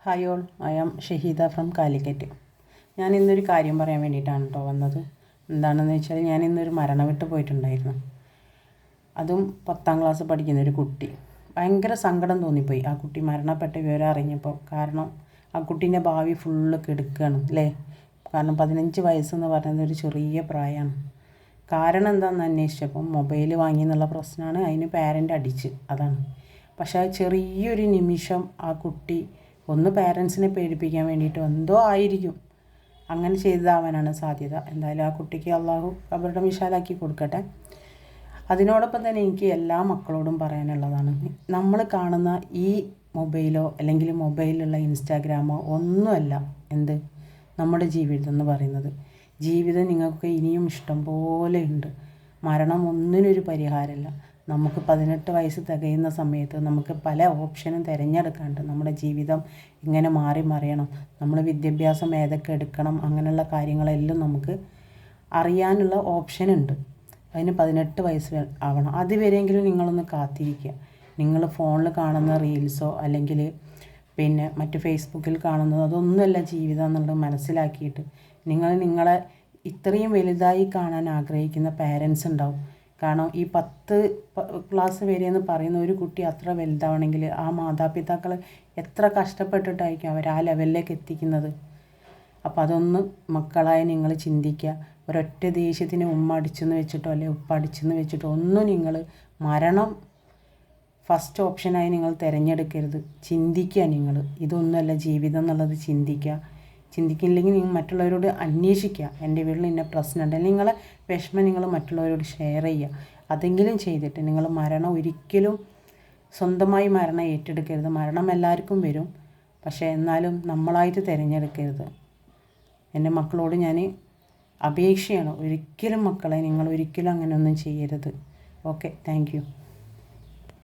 Hi all, I am Shahida from Calicut. ഞാൻ ഇന്നൊരു കാര്യം പറയാൻ വേണ്ടിയിട്ടാണ് വന്നത്. എന്താണെന്ന് വെച്ചാൽ ഞാൻ ഇന്നൊരു മരണം വിട്ട് പോയിട്ടുണ്ടായിരുന്നു. അതും 10ാം ക്ലാസ് പഠിക്കുന്ന ഒരു കുട്ടി. ഭയങ്കര സങ്കടം തോന്നിപ്പോയി ആ കുട്ടി മരണപ്പെട്ട വിവരം അറിഞ്ഞപ്പോൾ. കാരണം ആ കുട്ടീൻ്റെ ഭാവി ഫുള്ള് കെടുക്കുകയാണ് അല്ലേ. കാരണം 15 വയസ്സെന്ന് പറയുന്നത് ഒരു ചെറിയ പ്രായമാണ്. കാരണം എന്താണെന്ന് അന്വേഷിച്ചപ്പം മൊബൈൽ വാങ്ങി എന്നുള്ള പ്രശ്നമാണ്. അതിന് പാരൻ്റ് അടിച്ച്, അതാണ്. പക്ഷേ ആ ചെറിയൊരു നിമിഷം ആ കുട്ടി ഒന്ന് പാരൻസിനെ പേടിപ്പിക്കാൻ വേണ്ടിയിട്ട് എന്തോ ആയിരിക്കും, അങ്ങനെ ചെയ്തതാവാനാണ് സാധ്യത. എന്തായാലും ആ കുട്ടിക്ക് അള്ളാഹു ഖബറിടം വിശാലാക്കി കൊടുക്കട്ടെ. അതിനോടൊപ്പം തന്നെ എനിക്ക് എല്ലാ മക്കളോടും പറയാനുള്ളതാണ്, നമ്മൾ കാണുന്ന ഈ മൊബൈലോ അല്ലെങ്കിൽ മൊബൈലിലുള്ള ഇൻസ്റ്റാഗ്രാമോ ഒന്നുമല്ല നമ്മുടെ ജീവിതം എന്ന് പറയുന്നത്. ജീവിതം നിങ്ങൾക്ക് ഇനിയും ഇഷ്ടം പോലെ ഉണ്ട്. മരണം ഒന്നിനൊരു പരിഹാരമല്ല. നമുക്ക് 18 വയസ്സ് തികയുന്ന സമയത്ത് നമുക്ക് പല ഓപ്ഷനും തിരഞ്ഞെടുക്കാണ്ട്. നമ്മുടെ ജീവിതം ഇങ്ങനെ മാറി മറിയണം, നമ്മൾ വിദ്യാഭ്യാസം ഏതൊക്കെ എടുക്കണം, അങ്ങനെയുള്ള കാര്യങ്ങളെല്ലാം നമുക്ക് അറിയാനുള്ള ഓപ്ഷനുണ്ട്. അതിന് 18 വയസ്സ് ആവണം. അതുവരെയെങ്കിലും നിങ്ങളൊന്ന് കാത്തിരിക്കുക. നിങ്ങൾ ഫോണിൽ കാണുന്ന റീൽസോ അല്ലെങ്കിൽ മറ്റ് ഫേസ്ബുക്കിൽ കാണുന്നതോ അതൊന്നുമല്ല ജീവിതം എന്നുള്ളത് മനസ്സിലാക്കിയിട്ട് നിങ്ങളെ ഇത്രയും വലുതായി കാണാൻ ആഗ്രഹിക്കുന്ന പാരൻസ് ഉണ്ടാവും. കാരണം ഈ 10 ക്ലാസ് വരെ എന്ന് പറയുന്ന ഒരു കുട്ടി അത്ര വലുതാവണമെങ്കിൽ ആ മാതാപിതാക്കൾ എത്ര കഷ്ടപ്പെട്ടിട്ടായിരിക്കും അവർ ആ ലെവലിലേക്ക് എത്തിക്കുന്നത്. അപ്പോൾ അതൊന്ന് മക്കളായി നിങ്ങൾ ചിന്തിക്കുക. ഒരൊറ്റ ദേഷ്യത്തിന് ഉമ്മ അടിച്ചെന്ന് വെച്ചിട്ടോ അല്ലെങ്കിൽ ഉപ്പ അടിച്ചെന്ന് വെച്ചിട്ടോ ഒന്നും നിങ്ങൾ മരണം ഫസ്റ്റ് ഓപ്ഷനായി നിങ്ങൾ തിരഞ്ഞെടുക്കരുത്. ചിന്തിക്കുക. നിങ്ങൾ ഇതൊന്നുമല്ല ജീവിതം എന്നുള്ളത് ചിന്തിക്കില്ലെങ്കിൽ നിങ്ങൾ മറ്റുള്ളവരോട് അന്വേഷിക്കുക. എൻ്റെ വീട്ടിൽ ഇന്ന പ്രശ്നമുണ്ട്, അല്ലെങ്കിൽ നിങ്ങളെ വിഷമം നിങ്ങൾ മറ്റുള്ളവരോട് ഷെയർ ചെയ്യുക. അതെങ്കിലും ചെയ്തിട്ട് നിങ്ങൾ മരണം ഒരിക്കലും സ്വന്തമായി മരണം ഏറ്റെടുക്കരുത്. മരണം എല്ലാവർക്കും വരും, പക്ഷേ എന്നാലും നമ്മളായിട്ട് തിരഞ്ഞെടുക്കരുത്. എൻ്റെ മക്കളോട് ഞാൻ അപേക്ഷയാണ്, ഒരിക്കലും മക്കളെ നിങ്ങൾ ഒരിക്കലും അങ്ങനെയൊന്നും ചെയ്യരുത്. Okay, thank you.